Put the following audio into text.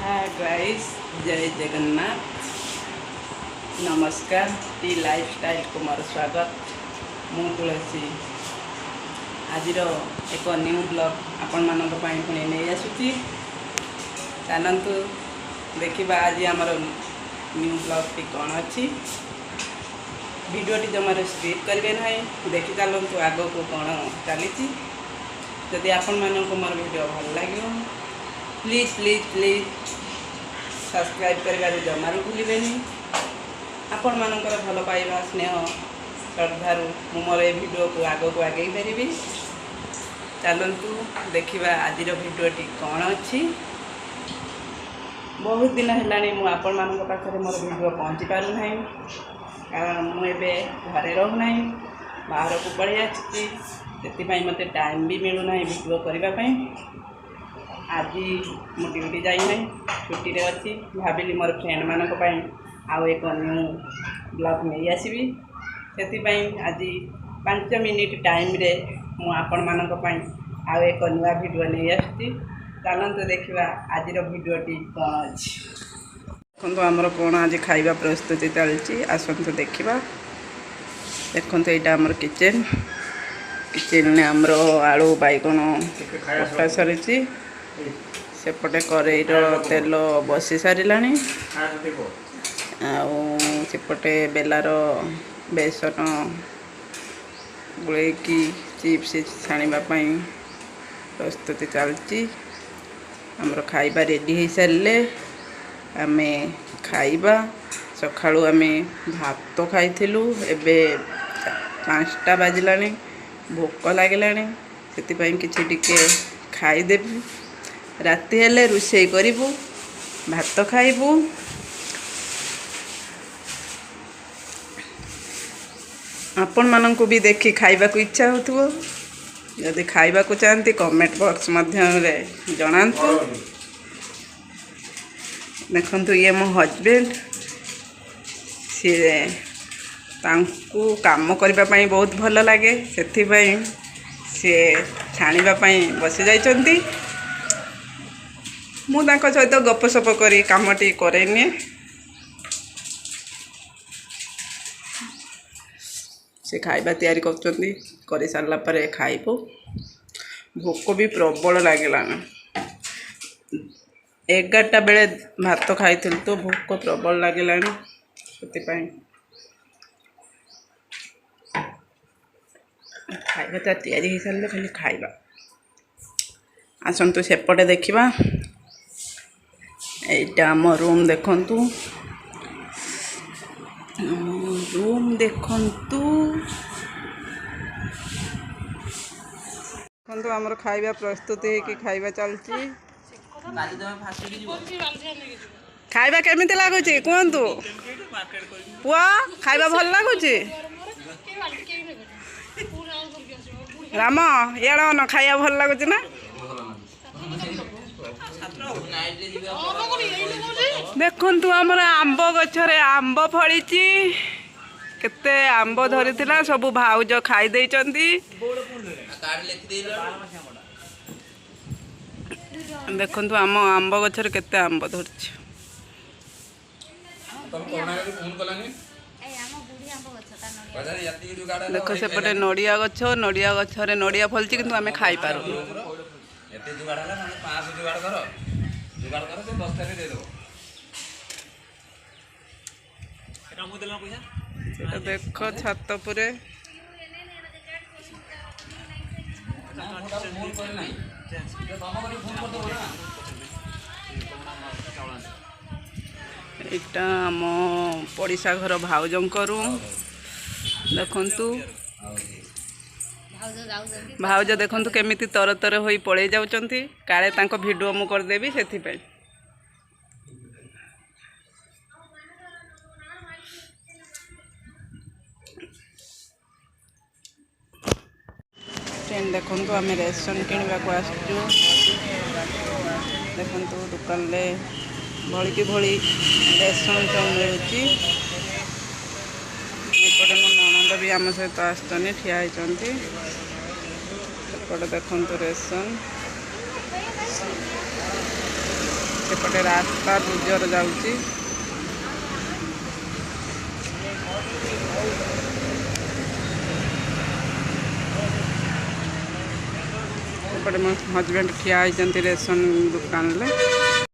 Hi guys, जय जगन्नाथ। नमस्कार। T lifestyle को मोर स्वागत। मु तुलसी आज एक न्यू ब्लॉग आपण मानक पुणी नहीं आसुची। चलतु देखा आज आमर न्यू ब्लॉग टी कौन अच्छी। वीडियोटी जमार स्किप करेंगे ना, देखी चलतु आग को कौन चली। जदि आपण मानक मोर वीडियो भल लगे प्लीज प्लीज प्लीज सब्सक्राइब कर जमार भूलें। आपण मानकर भल पाइबा स्नेह श्रद्धारू मोर ए वीडियो को आग को आगे पारि। चलतु देखा आज वीडियोटी कौन अच्छी। बहुत दिन है आपण मान पाखे मोर वीडियो पहुँची पारना, कारण मुझे घरे रहूना, बाहर को पड़े आसी, मत टाइम भी मिलूना वीडियो करने। आज मु ड्यूटी जाइना, छुट्टी रे अच्छी। भाविली मोर फ्रेंड मानक आउ एक न्यू ब्लॉग नहीं आसबि। से आज 5 मिनिट टाइम रे मु आपण मानक आउ एक नुआ वीडियो नहीं आसुची। चलतु देखा आज वीडियोटी कौन अच्छी। देखो आमर कौन आज खाइबा प्रस्तुति चलती, आसतु देखा। देखो यहाँ आमर किचेन ने आमर आलू बैगण कटा सरी, सेपटे करेईर तेल बसी सारा, सेपटे बेलार बेसन गुलैकी चिप्स छाणापी प्रस्तुति चलती। आमर खाइबा रेडी हो सारे आम खाइबा। सकाळु आम भात खाइलु, एबे 5टा बाजिला, भोक लगिलानी, से किछि टिके खाइदेबी। राति हेले रुषेई करिबु, भात खाइबु। आपण मानंकु भी देखि खाइबा को इच्छा होतुबो। यदि खाइबा को चाहती कमेंट बॉक्स माध्यम रे जणांतु। देखंतु ये मो हस्बैंड, सी तांकु काम करबा पई बहुत भल लागे, सेथि पई सी छाणीबा पई बसी जाइचंती। मु तांको सहित गपसप करी कामटी करेनी। से खाइबा तैयारी करचंती, करि सारला परे खाइबो। भोक भी प्रबल लागिलाना। 11टा बेले भात खाइथिल तो भोक प्रबल लागिलानी, सेति खाइबा तो तैयारी हो सारे खाली खाइबा। आसतु सेपटे देखा। एटा आम रूम देखंतु, रूम देखंतु। देखंतु आमर खाइबा प्रस्तुति है, खाइबा चलती। खाइबा केमिति लागुची कहतु पुआ? खाइबा भल लागुची? राम इड़ा न खाइबा भल लागुची ना? देखंतु आमर आंब गछरे आंब फड़ी, केते आंब धरी सब भाउज खाई देइचंती। देखंतु आम आंब गछरे केते आंब धरछि। देख सेपटे नड़िया गछ, नड़िया गछरे नड़िया फलछि, किंतु आमे खाई पारु। देख छात पुरे इटा आम पड़िशा घर भाउजंकर रूम। देखंतु भाउज देखंतु केमिति तर तर होई पड़े जाउचंती। काले तांको वीडियो मु कर देबी, सेथि पे फ्रेंड देखंतु आम रेशन किणवा को आसचु। देखंतु दुकान ले भली की भली रेशन सब मिलुची। एपटे मो ननद भी आम सहित आसचनी, ठिया होइचंती। एपटे देखंतु रेशन, सेपटे रास्ता गुजर जाउची सेपटे मो हजबैंड ठिया होइचंती रेशन दुकान ले।